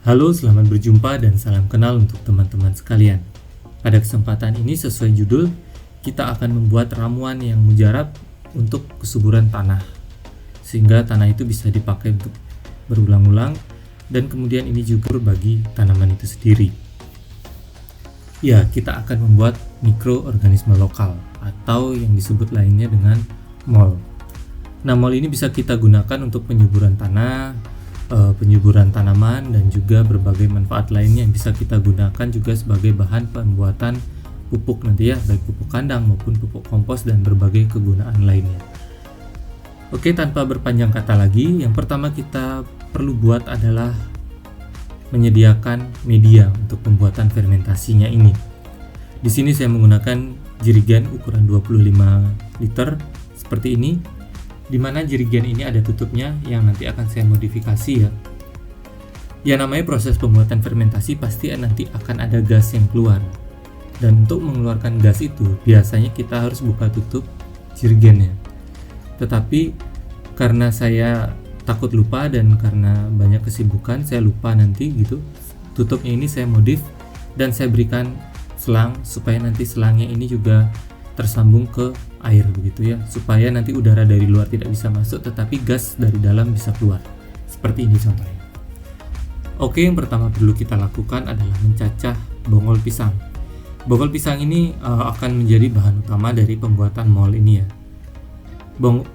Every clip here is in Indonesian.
Halo, selamat berjumpa dan salam kenal untuk teman-teman sekalian. Pada kesempatan ini sesuai judul, kita akan membuat ramuan yang mujarab untuk kesuburan tanah. Sehingga tanah itu bisa dipakai untuk berulang-ulang dan kemudian ini juga bagi tanaman itu sendiri. Ya, kita akan membuat mikroorganisme lokal atau yang disebut lainnya dengan mol. Nah, mol ini bisa kita gunakan untuk penyuburan tanah, penyuburan tanaman, dan juga berbagai manfaat lainnya yang bisa kita gunakan juga sebagai bahan pembuatan pupuk nanti ya, baik pupuk kandang maupun pupuk kompos dan berbagai kegunaan lainnya. Oke, tanpa berpanjang kata lagi, yang pertama kita perlu buat adalah menyediakan media untuk pembuatan fermentasinya ini. Di sini saya menggunakan jerigen ukuran 25 liter seperti ini, di mana jerigen ini ada tutupnya yang nanti akan saya modifikasi ya. Ya, namanya proses pembuatan fermentasi pasti nanti akan ada gas yang keluar. Dan untuk mengeluarkan gas itu biasanya kita harus buka tutup jerigennya. Tetapi karena saya takut lupa dan karena banyak kesibukan saya lupa nanti gitu. Tutupnya ini saya modif dan saya berikan selang supaya nanti selangnya ini juga tersambung ke air begitu ya, supaya nanti udara dari luar tidak bisa masuk tetapi gas dari dalam bisa keluar. Seperti ini contohnya. Oke, yang pertama perlu kita lakukan adalah mencacah bongol pisang. Bongol pisang ini akan menjadi bahan utama dari pembuatan mol ini ya.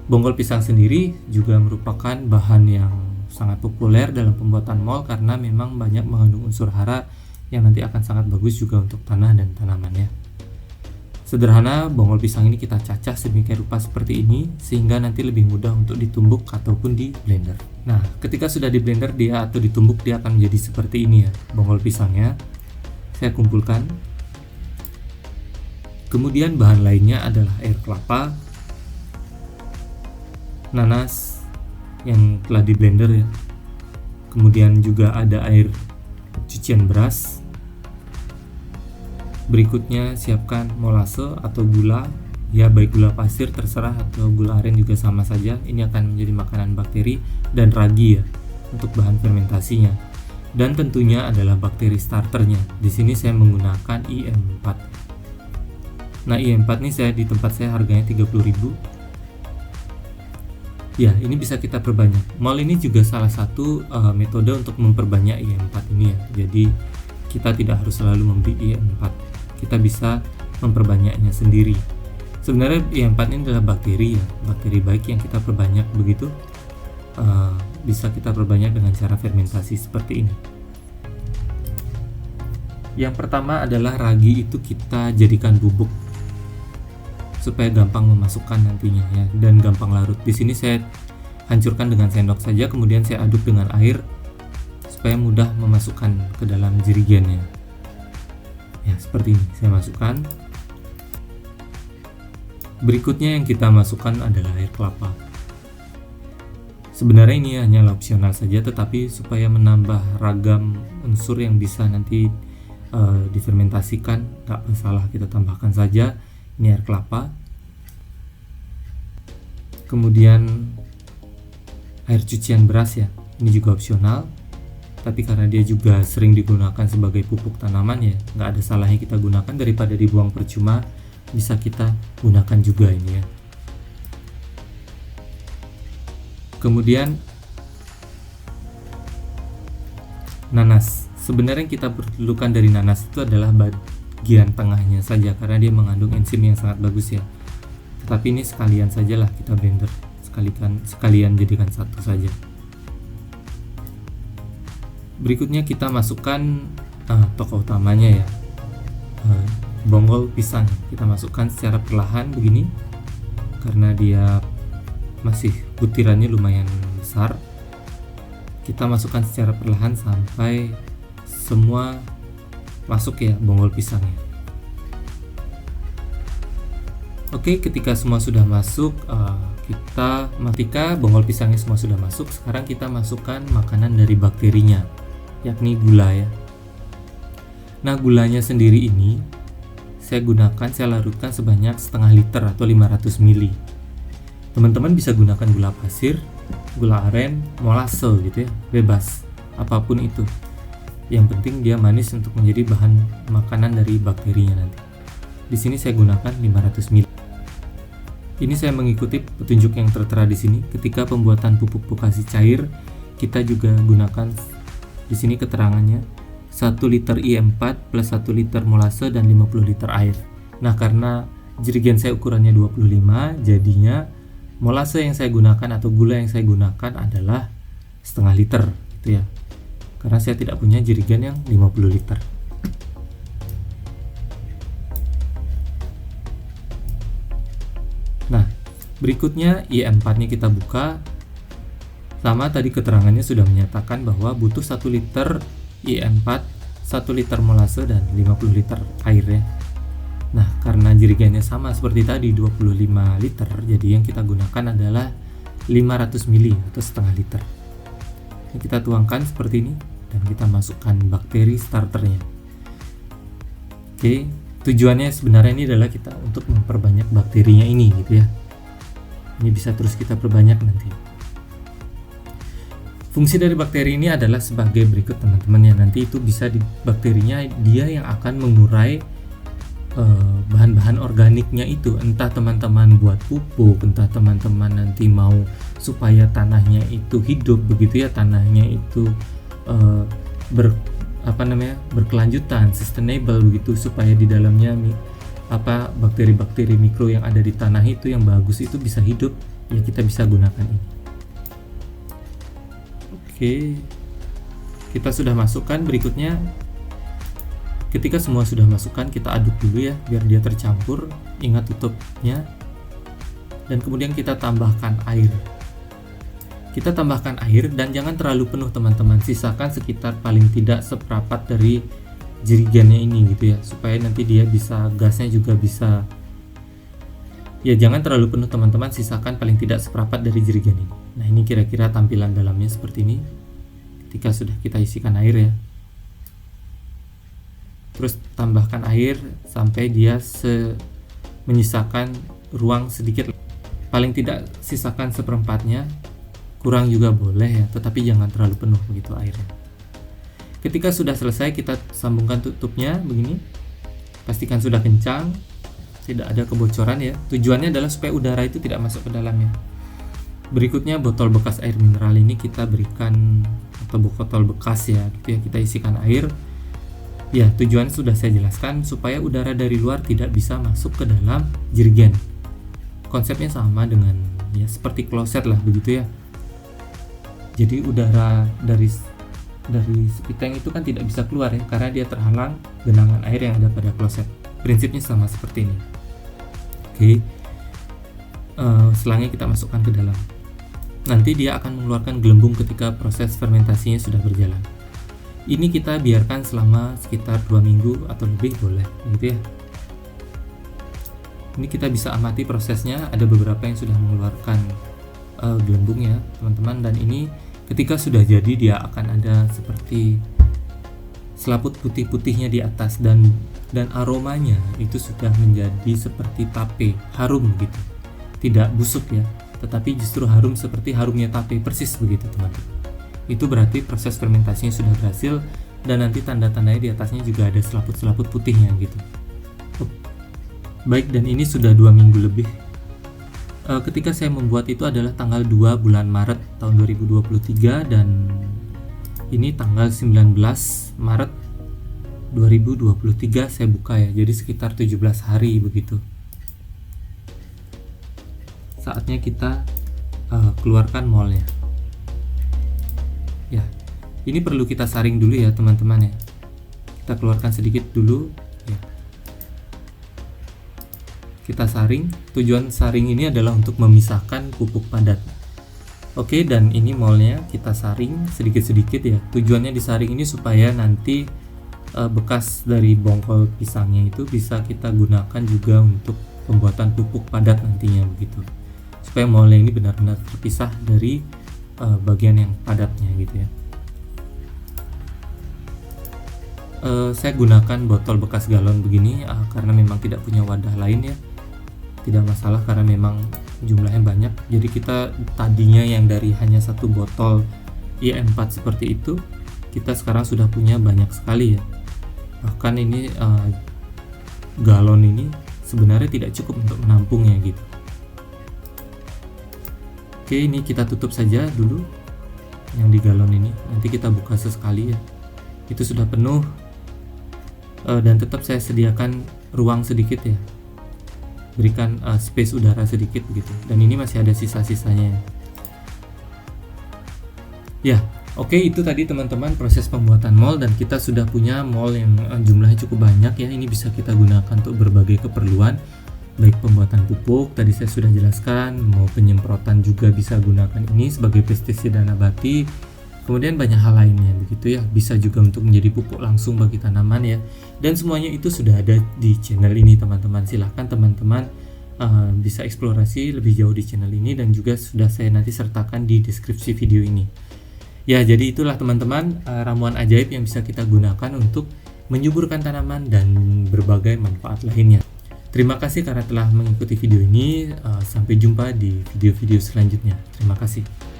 Bongol pisang sendiri juga merupakan bahan yang sangat populer dalam pembuatan mol karena memang banyak mengandung unsur hara yang nanti akan sangat bagus juga untuk tanah dan tanaman ya. Sederhana, bongol pisang ini kita cacah sedemikian rupa seperti ini sehingga nanti lebih mudah untuk ditumbuk ataupun di blender. Nah, ketika sudah di blender dia atau ditumbuk dia akan menjadi seperti ini ya, bongol pisangnya. Saya kumpulkan. Kemudian bahan lainnya adalah air kelapa, nanas yang telah di blender ya. Kemudian juga ada air cucian beras. Berikutnya siapkan molase atau gula, ya baik gula pasir terserah atau gula aren juga sama saja. Ini akan menjadi makanan bakteri, dan ragi ya untuk bahan fermentasinya. Dan tentunya adalah bakteri starternya. Di sini saya menggunakan IM4. Nah, IM4 ini di tempat saya harganya 30.000. Ya, ini bisa kita perbanyak. Mol ini juga salah satu metode untuk memperbanyak IM4 ini ya. Jadi kita tidak harus selalu membeli IM4. Kita bisa memperbanyaknya sendiri. Sebenarnya IM4 ini adalah bakteri ya, bakteri baik yang kita perbanyak begitu. Bisa kita perbanyak dengan cara fermentasi seperti ini. Yang pertama adalah ragi itu kita jadikan bubuk supaya gampang memasukkan nantinya ya, dan gampang larut. Di sini saya hancurkan dengan sendok saja, kemudian saya aduk dengan air supaya mudah memasukkan ke dalam jerigennya. Ya, seperti ini saya masukkan. Berikutnya yang kita masukkan adalah air kelapa. Sebenarnya ini hanyalah opsional saja, tetapi supaya menambah ragam unsur yang bisa nanti difermentasikan, tak masalah, kita tambahkan saja. Ini air kelapa. Kemudian air cucian beras ya, ini juga opsional. Tapi karena dia juga sering digunakan sebagai pupuk tanaman ya, nggak ada salahnya kita gunakan, daripada dibuang percuma, bisa kita gunakan juga ini ya. Kemudian nanas. Sebenarnya yang kita perlukan dari nanas itu adalah bagian tengahnya saja karena dia mengandung enzim yang sangat bagus ya. Tetapi ini sekalian sajalah kita blender, sekalian jadikan satu saja. Berikutnya kita masukkan tokoh utamanya ya, bongol pisang. Kita masukkan secara perlahan begini karena dia masih butirannya lumayan besar. Kita masukkan secara perlahan sampai semua masuk ya, bongol pisangnya. Oke, ketika semua sudah masuk, ketika bongol pisangnya semua sudah masuk, sekarang kita masukkan makanan dari bakterinya, yakni gula ya. Nah, gulanya sendiri ini saya larutkan sebanyak setengah liter atau 500 ml. Teman-teman bisa gunakan gula pasir, gula aren, molase gitu ya, bebas, apapun itu. Yang penting dia manis untuk menjadi bahan makanan dari bakterinya nanti. Di sini saya gunakan 500 ml. Ini saya mengikuti petunjuk yang tertera di sini. Ketika pembuatan pupuk fokasi cair, kita juga gunakan di sini keterangannya 1 liter I4 plus 1 liter molase dan 50 liter air. Nah, karena jerigen saya ukurannya 25, jadinya molase yang saya gunakan atau gula yang saya gunakan adalah setengah liter gitu ya. Karena saya tidak punya jerigen yang 50 liter. Nah, berikutnya I4-nya kita buka. Sama tadi keterangannya sudah menyatakan bahwa butuh 1 liter I4, 1 liter molase dan 50 liter air ya. Nah, karena jerigennya sama seperti tadi 25 liter, jadi yang kita gunakan adalah 500 ml atau setengah liter. Ini kita tuangkan seperti ini dan kita masukkan bakteri starternya. Oke, tujuannya sebenarnya ini adalah kita untuk memperbanyak bakterinya ini gitu ya. Ini bisa terus kita perbanyak nanti. Fungsi dari bakteri ini adalah sebagai berikut teman-teman ya. Nanti itu bisa di bakterinya dia yang akan mengurai bahan-bahan organiknya itu, entah teman-teman buat pupuk, entah teman-teman nanti mau supaya tanahnya itu hidup begitu ya, tanahnya itu berkelanjutan, sustainable begitu, supaya di dalamnya bakteri-bakteri mikro yang ada di tanah itu yang bagus itu bisa hidup ya, kita bisa gunakan ini. Oke, kita sudah masukkan. Berikutnya ketika semua sudah masukkan, kita aduk dulu ya biar dia tercampur. Ingat tutupnya. Dan kemudian kita tambahkan air. Kita tambahkan air dan jangan terlalu penuh teman-teman. Sisakan sekitar paling tidak seperempat dari jerigennya ini gitu ya, supaya nanti dia bisa, gasnya juga bisa. Ya jangan terlalu penuh teman-teman, sisakan paling tidak seperempat dari jerigen ini. Nah, ini kira-kira tampilan dalamnya seperti ini ketika sudah kita isikan air ya. Terus tambahkan air sampai dia menyisakan ruang sedikit, paling tidak sisakan seperempatnya, kurang juga boleh ya, tetapi jangan terlalu penuh begitu airnya. Ketika sudah selesai, kita sambungkan tutupnya begini, pastikan sudah kencang, tidak ada kebocoran ya. Tujuannya adalah supaya udara itu tidak masuk ke dalamnya. Berikutnya botol bekas air mineral ini kita berikan, atau botol bekas ya gitu ya, kita isikan air. Ya, tujuan sudah saya jelaskan, supaya udara dari luar tidak bisa masuk ke dalam jerigen. Konsepnya sama dengan ya seperti kloset lah begitu ya. Jadi udara dari sepiteng itu kan tidak bisa keluar ya, karena dia terhalang genangan air yang ada pada kloset. Prinsipnya sama seperti ini. Oke, selangnya kita masukkan ke dalam. Nanti dia akan mengeluarkan gelembung ketika proses fermentasinya sudah berjalan. Ini kita biarkan selama sekitar 2 minggu atau lebih boleh gitu ya. Ini kita bisa amati prosesnya, ada beberapa yang sudah mengeluarkan gelembung ya teman-teman, dan ini ketika sudah jadi dia akan ada seperti selaput putih-putihnya di atas, dan aromanya itu sudah menjadi seperti tape, harum gitu, tidak busuk ya, tetapi justru harum seperti harumnya tape, persis begitu teman-teman. Itu berarti proses fermentasinya sudah berhasil, dan nanti tanda-tandanya di atasnya juga ada selaput-selaput putihnya gitu. Baik, dan ini sudah 2 minggu lebih. Ketika saya membuat itu adalah tanggal 2 bulan Maret tahun 2023, dan ini tanggal 19 Maret 2023 saya buka ya, jadi sekitar 17 hari begitu. Saatnya kita keluarkan molnya. Ya, ini perlu kita saring dulu ya teman-teman ya. Kita keluarkan sedikit dulu ya. Kita saring. Tujuan saring ini adalah untuk memisahkan pupuk padat. Oke, dan ini molnya kita saring sedikit-sedikit ya. Tujuannya disaring ini supaya nanti bekas dari bongkol pisangnya itu bisa kita gunakan juga untuk pembuatan pupuk padat nantinya begitu. Supaya molnya ini benar-benar terpisah dari bagian yang padatnya gitu ya. Saya gunakan botol bekas galon begini karena memang tidak punya wadah lain ya. Tidak masalah karena memang jumlahnya banyak. Jadi kita tadinya yang dari hanya 1 botol I4 seperti itu, kita sekarang sudah punya banyak sekali ya. Bahkan ini galon ini sebenarnya tidak cukup untuk menampungnya gitu. Oke, ini kita tutup saja dulu yang di galon ini. Nanti kita buka sesekali ya. Itu sudah penuh, dan tetap saya sediakan ruang sedikit ya, berikan space udara sedikit begitu. Dan ini masih ada sisa-sisanya ya. Oke, itu tadi teman-teman proses pembuatan mold, dan kita sudah punya mold yang jumlahnya cukup banyak ya. Ini bisa kita gunakan untuk berbagai keperluan, baik pembuatan pupuk tadi saya sudah jelaskan, mau penyemprotan juga bisa gunakan ini sebagai pestisida nabati. Kemudian banyak hal lainnya begitu ya, bisa juga untuk menjadi pupuk langsung bagi tanaman ya. Dan semuanya itu sudah ada di channel ini teman-teman. Silahkan teman-teman bisa eksplorasi lebih jauh di channel ini, dan juga sudah saya nanti sertakan di deskripsi video ini. Ya, jadi itulah teman-teman ramuan ajaib yang bisa kita gunakan untuk menyuburkan tanaman dan berbagai manfaat lainnya. Terima kasih karena telah mengikuti video ini. Sampai jumpa di video-video selanjutnya. Terima kasih.